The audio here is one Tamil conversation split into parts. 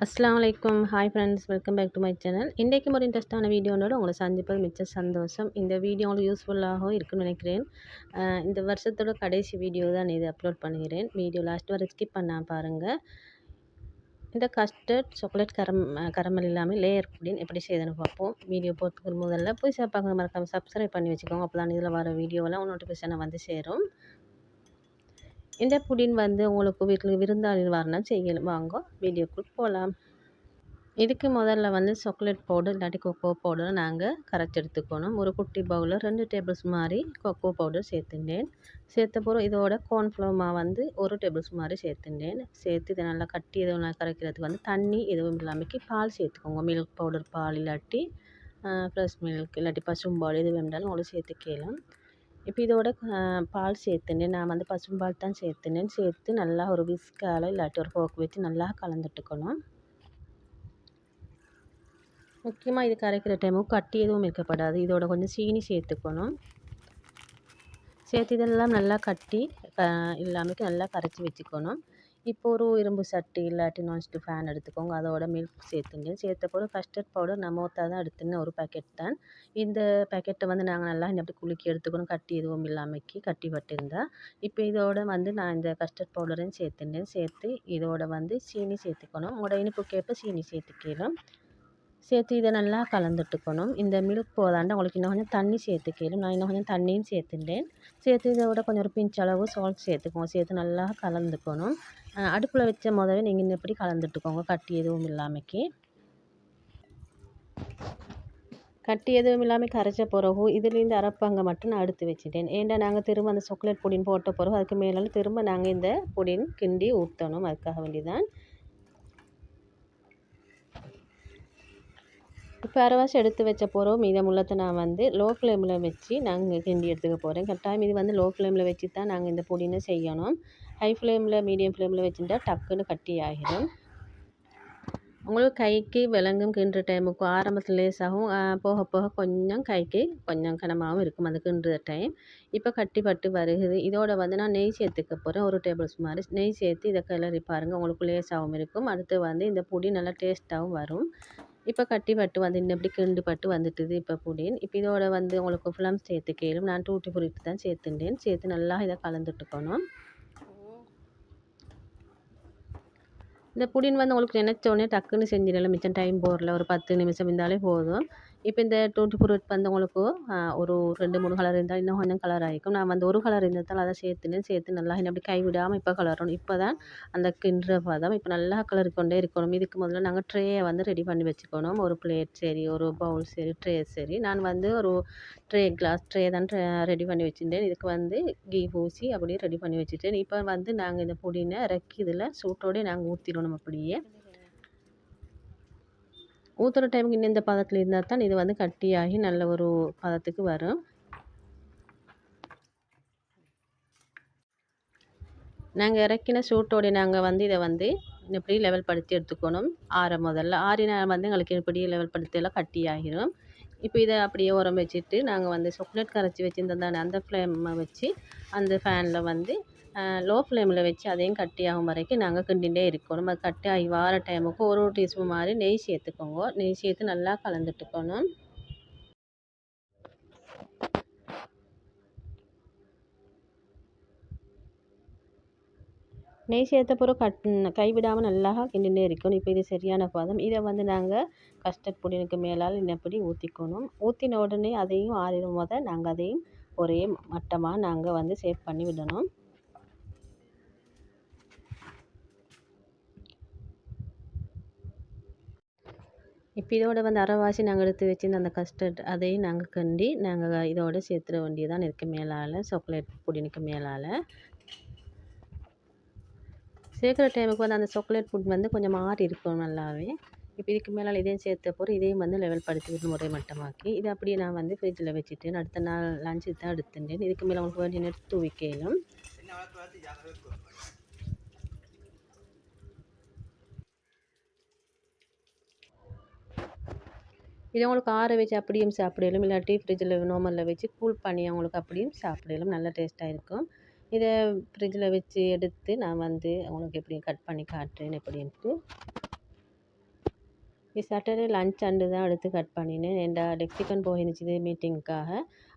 அஸ்ஸலாமு அலைக்கும். Hi friends, welcome back to my channel. இன்றைக்கும் ஒரு இன்ட்ரெஸ்ட்டான வீடியோனோட உங்களை சந்திப்பது மிச்ச சந்தோஷம். இந்த வீடியோ உங்களுக்கு யூஸ்ஃபுல்லாகவும் இருக்குன்னு நினைக்கிறேன். இந்த வருஷத்தோட கடைசி வீடியோ தான் இது அப்லோட் பண்ணுகிறேன். வீடியோ லாஸ்ட் வரை ஸ்கிப் பண்ணாம பாருங்கள். இந்த கஸ்டர்ட் சாக்லேட் கரமல் இல்லாமல் லேயர் புடின் எப்படி செய்யுதுன்னு பார்ப்போம். வீடியோ போகிறதுக்கு முதல்ல புதுசாக பார்க்க மறக்காமல் சப்ஸ்கிரைப் பண்ணி வச்சுக்கோங்க. அப்போ தான் இதில் வர வீடியோவெல்லாம் நோட்டிஃபிகேஷனை வந்து சேரும். இந்த புடின் வந்து உங்களுக்கு வீட்டில் விருந்தாளிகள் வரணும் செய்யலாம். வாங்க வீடியோக்குள் போகலாம். இதுக்கு முதல்ல வந்து சாக்லேட் பவுடர் இல்லாட்டி கொக்கோ பவுடரை நாங்கள் கரைச்சி எடுத்துக்கணும். ஒரு குட்டி பவுலில் 2 டேபிள் ஸ்பூன் மாதிரி கொக்கோ பவுடர் சேர்த்துட்டேன். சேர்த்த பிறகு இதோட கார்ன்ஃப்ளவர் மாவு வந்து 1 டேபிள் ஸ்பூன் மாதிரி சேர்த்துட்டேன். சேர்த்து இதை நல்லா கட்டி எதுவும் கரைக்கிறதுக்கு வந்து தண்ணி எதுவும் இல்லாமல் பால் சேர்த்துக்கோங்க. மில்க் பவுடர் பால் இல்லாட்டி ஃப்ரெஷ் மில்க் இல்லாட்டி பசும்பால் எது வேண்டாலும் உங்களுக்கு சேர்த்துக்கலாம். இப்போ இதோட பால் சேர்த்துனேன். நான் வந்து பசும்பால் தான் சேர்த்துனேன். சேர்த்து நல்லா ஒரு விஸ்கால் இல்லாட்டி ஒரு ஃபோர்க் வச்சு நல்லா கலந்துட்டுக்கணும். முக்கியமாக இது கரைக்கிற டைமும் கட்டி எதுவும் இருக்கப்படாது. இதோட கொஞ்சம் சீனி சேர்த்துக்கணும். சேர்த்து இதெல்லாம் நல்லா கட்டி இல்லாமல் நல்லா கரைச்சி வச்சுக்கணும். இப்போ ஒரு இரும்பு சட்டி இல்லாட்டி நான்ஸ்டிக் ஃபேன் எடுத்துக்கோங்க. அதோட மில்க் சேர்த்துங்க. சேர்த்த பிறகு கஸ்டர்ட் பவுடர் நான் மோத்தா தான் எடுத்துன்னு ஒரு பேக்கெட் தான். இந்த பேக்கெட்டை வந்து நாங்கள் நல்லா அப்படி குலுக்கி எடுத்துக்கணும். கட்டி எதுவும் இல்லாமக்கி கட்டி பட்டிருந்தா. இப்போ இதோட வந்து நான் இந்த கஸ்டர்ட் பவுடரையும் சேர்த்துட்டேன். சேர்த்து இதோட வந்து சீனி சேர்த்துக்கணும். உங்களோட இனிப்புக்கேற்ப சீனி சேர்த்துக்கலாம். சேர்த்து இதை நல்லா கலந்துட்டுக்கணும். இந்த மில்க் போதாண்டா உங்களுக்கு இன்னும் கொஞ்சம் தண்ணி சேர்த்துக்கலும். நான் இன்னும் கொஞ்சம் தண்ணியும் சேர்த்துட்டேன். சேர்த்து இதோட கொஞ்சம் ஒரு பிஞ்ச் அளவு சால்ட் சேர்த்துக்கோங்க. சேர்த்து நல்லா கலந்துக்கணும். அடுப்பில் வச்ச முதவே நீங்கள் இன்னும் இப்படி கலந்துட்டுக்கோங்க. கட்டி எதுவும் இல்லாமக்கி. கட்டி எதுவும் இல்லாமல் கரைச்ச பிறகு இதுலேருந்து அரைப்பாங்க மட்டும் நான் எடுத்து வச்சுட்டேன். ஏன்டா நாங்கள் திரும்ப அந்த சாக்லேட் புடின் போட்ட பிறகு அதுக்கு மேலே திரும்ப நாங்கள் இந்த புடின் கிண்டி ஊற்றணும். அதுக்காக வேண்டிதான். இப்போ அரைவாசி எடுத்து வச்ச பிறகு மீதமுள்ளத்தை நான் வந்து லோ ஃப்ளேமில் வச்சு நாங்கள் கிண்டி எடுத்துக்க போகிறேன். கட்டாயம் இது வந்து லோ ஃப்ளேமில் வச்சு தான் நாங்கள் இந்த புடினை செய்யணும். ஹை ஃப்ளேமில் மீடியம் ஃப்ளேமில் வச்சுட்டா டக்குன்னு கட்டி ஆகிடும். உங்களுக்கு கைக்கு விலங்கும் கிண்டுற டைமுக்கு ஆரம்பத்தில் லேசாகவும் போக போக கொஞ்சம் கைக்கு கொஞ்சம் கனமாகவும் இருக்கும் அந்த கிண்டுற டைம். இப்போ கட்டி பட்டு வருகுது. இதோட வந்து நான் நெய் சேர்த்துக்க போகிறேன். 1 டேபிள் ஸ்பூன் மாதிரி நெய் சேர்த்து இதை கிளறி பாருங்கள். உங்களுக்கு லேசாகவும் இருக்கும். அடுத்து வந்து இந்த புடி நல்லா டேஸ்ட்டாகவும் வரும். இப்போ கட்டி பட்டு வந்து இன்னும் இப்படி கிண்டு பட்டு வந்துட்டுது இப்போ புடின். இப்போ இதோட வந்து உங்களுக்கு ஃப்ளம் சேர்த்துக்கலும். நான் டூட்டி ஃப்ரூட்டி தான் சேர்த்துட்டேன். சேர்த்து நல்லா இதை கலந்துட்டுக்கணும். இந்த புடின் வந்து உங்களுக்கு நினச்சோடனே டக்குன்னு செஞ்சிடலாம். மிச்சம் டைம் போடல. ஒரு 10 நிமிஷம் இருந்தாலே போதும். இப்போ இந்த டூட்டி ஃப்ரூட் வந்து உங்களுக்கு ஒரு 2, 3 கலர் இருந்தால் இன்னும் கொஞ்சம் கலர் ஆகிக்கும். நான் வந்து ஒரு கலர் இருந்ததால் அதை சேர்த்து நல்லா அப்படி கைவிடாமல் இப்போ கலரணும். இப்போ தான் அந்த கிண்டுற பதம். இப்போ நல்லா கலரி கொண்டே இருக்கணும். இதுக்கு முதல்ல நாங்கள் ட்ரேயை வந்து ரெடி பண்ணி வச்சுக்கணும். ஒரு பிளேட் சரி, ஒரு பவுல் சரி, ட்ரே சரி. நான் வந்து ஒரு கிளாஸ் ட்ரே தான் ரெடி பண்ணி வச்சுருந்தேன். இதுக்கு வந்து கீ பூசி அப்படியே ரெடி பண்ணி வச்சுட்டேன். இப்போ வந்து நாங்கள் இந்த புடினை இறக்கி இதில் சூட்டோடய நாங்கள் ஊற்றிடணும். அப்படியே ஊற்றுற டைமுக்கு இன்னும் இந்த பதத்தில் இருந்தால் தான் இது வந்து கட்டியாகி நல்ல ஒரு பதத்துக்கு வரும். நாங்கள் இறக்கின சூட்டோடு நாங்கள் வந்து இதை வந்து இப்படி லெவல் படுத்தி எடுத்துக்கணும். முதல்ல ஆறினா வந்து எங்களுக்கு இப்படி லெவல் படுத்தியெல்லாம் கட்டி ஆகிரும். இப்போ இதை அப்படியே உரம் வச்சுட்டு நாங்கள் வந்து சாக்லேட் கரைச்சி வச்சுருந்தோம் தானே அந்த ஃப்ளேமை வச்சு அந்த ஃபேனில் வந்து லோ ஃப்ளேமில் வச்சு அதையும் கட்டி ஆகும் வரைக்கும் நாங்கள் கிண்டிகிட்டே இருக்கணும். அது கட்டி ஆகி வார டைமுக்கு ஒரு டீஸ்பூன் மாதிரி நெய் சேர்த்துக்கோங்க. நெய் சேர்த்து நல்லா கலந்துட்டுக்கணும். நெய் சேர்த்த பிறகு கைவிடாமல் நல்லா கிண்டிகிட்டே இருக்கணும். இப்போ இது சரியான பதம். இதை வந்து நாங்கள் கஸ்டர்ட் புடினுக்கு மேலால் இன்னப்படி ஊற்றிக்கணும். ஊற்றின உடனே அதையும் ஆறிடும் போது நாங்கள் அதையும் ஒரே மட்டமாக நாங்கள் வந்து சேவ் பண்ணி விடணும். இப்போ இதோட வந்து அரைவாசி நாங்கள் எடுத்து வச்சுருந்த அந்த கஸ்டர்ட் அதையும் நாங்கள் கிண்டி நாங்கள் இதோட சேர்த்துட வேண்டியதான் இருக்குது மேலால் சாக்லேட் புடினுக்கு மேலால். சேர்க்குற டைமுக்கு வந்து அந்த சாக்லேட் புட் வந்து கொஞ்சம் மாறி இருக்கும் நல்லாவே. இப்போ இதுக்கு மேலால் இதையும் சேர்த்த போகிற இதையும் வந்து லெவல் படுத்தி விட்டு முறை மட்டமாக்கி இதை அப்படியே நான் வந்து ஃப்ரிட்ஜில் வச்சுட்டேன். அடுத்த நாள் லஞ்சு தான் எடுத்துட்டேன். இதுக்கு மேலே உங்களுக்கு வேண்டிய நேரத்து தூவிக்கலும். இதை உங்களுக்கு ஆற வச்சு அப்படியும் சாப்பிடலும். இல்லாட்டி ஃப்ரிட்ஜில் நார்மலில் வச்சு கூல் பண்ணி அவங்களுக்கு அப்படியும் சாப்பிடலும். நல்ல டேஸ்ட்டாக இருக்கும். இதை ஃப்ரிட்ஜில் வச்சு எடுத்து நான் வந்து உங்களுக்கு எப்படி கட் பண்ணி காட்டுறேன் எப்படின்ட்டு. இது சாட்டர்டே லஞ்ச் அண்டு தான் எடுத்து கட் பண்ணினேன். ஏன்டா லெக்சிகன் போயிருந்துச்சு மீட்டிங்க்காக.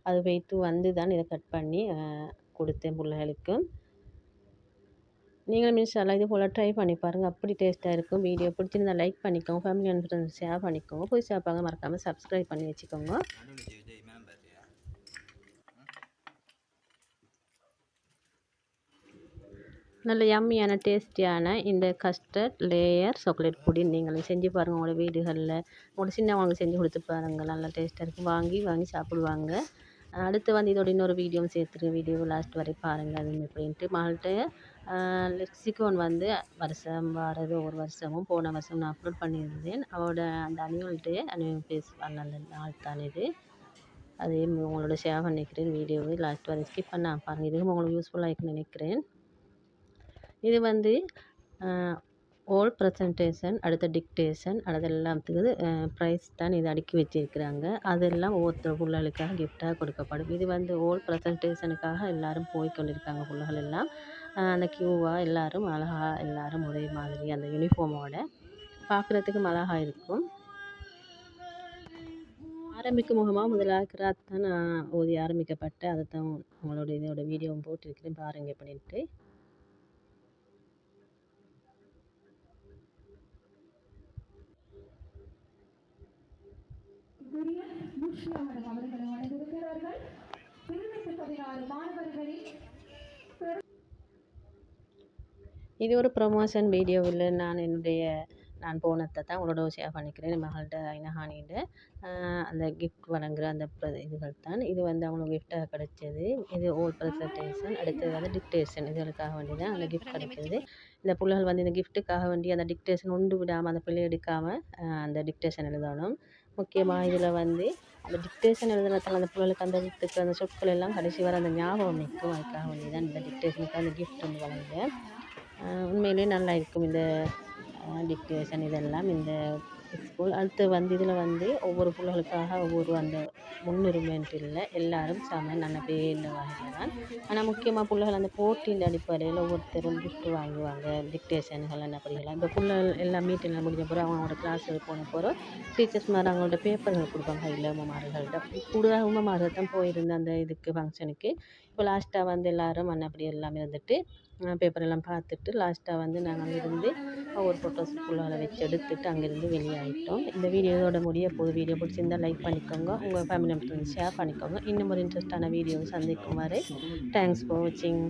அது போய்ட்டு வந்து தான் இதை கட் பண்ணி கொடுத்தேன் பிள்ளைகளுக்கு. நீங்களும் இன்ஷால்லா இது போல் ட்ரை பண்ணி பாருங்கள். அப்படி டேஸ்ட்டாக இருக்கும். வீடியோ பிடிச்சிருந்தா லைக் பண்ணிக்கோங்க. ஃபேமிலி அண்ட் ஃப்ரெண்ட்ஸ் ஷேர் பண்ணிக்கோங்க. புதுசாக பார்க்க மறக்காமல் சப்ஸ்கிரைப் பண்ணி வச்சுக்கோங்க. நல்ல யம்மியான டேஸ்டியான இந்த கஸ்டர்ட் லேயர் சாக்லேட் புடிங் நீங்களும் செஞ்சு பாருங்கள். உங்களோட வீடுகளில் உங்களோட சின்னவங்களுக்கு செஞ்சு கொடுத்து பாருங்கள். நல்லா டேஸ்ட்டாக இருக்கும். வாங்கி சாப்பிடுவாங்க. அடுத்து வந்து இதோட இன்னொரு வீடியோவும் சேர்த்துருக்கேன். வீடியோ லாஸ்ட் வரை பாருங்கள். அது அப்படின்ட்டு மகள்கிட்ட லெக்சிகோன் வந்து வருஷம் வாரது ஒவ்வொரு வருஷமும் போன வருஷம் நான் அப்லோட் பண்ணியிருந்தேன். அவரோட அந்த அனுவல் பேஸ் பண்ண அந்த நாள் தான் இது. அதையும் உங்களோட ஷேர் பண்ணிக்கிறேன். வீடியோவை லாஸ்ட் வரை ஸ்கிப் பண்ண பாருங்கள். இதுவும் உங்களுக்கு யூஸ்ஃபுல்லாக இருக்குன்னு நினைக்கிறேன். இது வந்து ஓல் ப்ரெசன்டேஷன், அடுத்த டிக்டேஷன், அதெல்லாத்துக்கு ப்ரைஸ் தான் இது அடுக்கி வச்சுருக்கிறாங்க. அதெல்லாம் ஒவ்வொருத்தர் பிள்ளைகளுக்காக கிஃப்டாக கொடுக்கப்படும். இது வந்து ஓல் ப்ரெசன்டேஷனுக்காக எல்லோரும் போய் கொண்டிருக்காங்க. பிள்ளைகள் எல்லாம் அந்த க்யூவாக எல்லோரும் அழகாக எல்லோரும் ஒரே மாதிரி அந்த யூனிஃபார்மோட பார்க்குறதுக்கும் அழகாக இருக்கும். ஆரம்பிக்கும் முகமாக முதலாக கிராத் தான் ஓதி ஆரம்பிக்கப்பட்டு அதை தான் உங்களோட இதோட வீடியோவும் போட்டிருக்கிறேன் பாருங்கள் அப்படின்ட்டு. அவர்களை வழங்கியிருக்கிறார்கள். 16 மாணவர்களில் இது ஒரு ப்ரொமோஷன் வீடியோவில் நான் போனதை தான் உங்களோட ஷேர் பண்ணிக்கிறேன். என் மகள்கிட்ட ஐனஹானிகிட்ட அந்த கிஃப்ட் வழங்குகிற அந்த இதுகள் தான். இது வந்து அவங்களுக்கு கிஃப்டாக கிடைச்சது. இது ஓல் ப்ரெசன்டேஷன், அடுத்தது வந்து டிக்டேஷன். இதுகளுக்காக வேண்டி தான் அந்த கிஃப்ட் கிடைக்கிது. இந்த பிள்ளைகள் வந்து இந்த கிஃப்ட்டுக்காக வேண்டி அந்த டிக்டேஷன் ஒன்று விடாமல் அந்த பிள்ளை எடுக்காமல் அந்த டிக்டேஷன் எழுதணும். முக்கியமாக இதில் வந்து அந்த டிக்டேஷன் எழுதுறதுல அந்த பிள்ளைகளுக்கு அந்த வித்துக்கு அந்த சொற்கள் எல்லாம் கடைசி வர அந்த ஞாபகம் நிற்கும். அதுக்காக வேண்டி தான் இந்த டிக்டேஷனுக்கு அந்த கிஃப்ட் வந்து வழங்குகிறேன். உண்மையிலே நல்லா இருக்கும் இந்த டிக்டேஷன் இதெல்லாம் இந்த ஸ்கூல். அடுத்து வந்து இதில் வந்து ஒவ்வொரு பிள்ளைகளுக்காக ஒவ்வொரு அந்த முன்னுரிமைன்ட்டு இல்லை, எல்லோரும் சம நல்லபடியே இந்த வகையில் தான். ஆனால் முக்கியமாக பிள்ளைகள் அந்த போட்டியின் அடிப்படையில் ஒவ்வொருத்தரும் கிஃப்ட் வாங்குவாங்க. டிக்டேஷன்கள் அப்படிலாம் இப்போ பிள்ளைகள் எல்லாம் மீட்டிங்லாம் முடிஞ்ச பிறகு அவங்களோட கிளாஸுக்கு போன பிறகு டீச்சர்ஸ் மாதிரி அவங்களோட பேப்பர்கள் கொடுப்பாங்க கையில். உமார்கள்ட்ட கூடுதலாக உமார்கள் தான் போயிருந்த அந்த இதுக்கு ஃபங்க்ஷனுக்கு. இப்போ லாஸ்ட்டாக வந்து எல்லோரும் அப்படி எல்லாம் இருந்துட்டு பேப்பர் எல்லாம் பார்த்துட்டு லாஸ்ட்டாக வந்து நாங்கள் அங்கேருந்து ஒரு ஃபோட்டோஸ் ஃபுல்லாக வச்சு எடுத்துட்டு அங்கேருந்து வெளியாகிட்டோம். இந்த வீடியோவோட முடிய போது. வீடியோ பிடிச்சிருந்தால் லைக் பண்ணிக்கோங்க. உங்கள் ஃபேமிலி மெம்பர்ஸ் ஷேர் பண்ணிக்கோங்க. இன்னும் ஒரு இன்ட்ரெஸ்டான வீடியோவை சந்திக்கும் வரை தேங்க்ஸ் ஃபார் வாட்சிங்.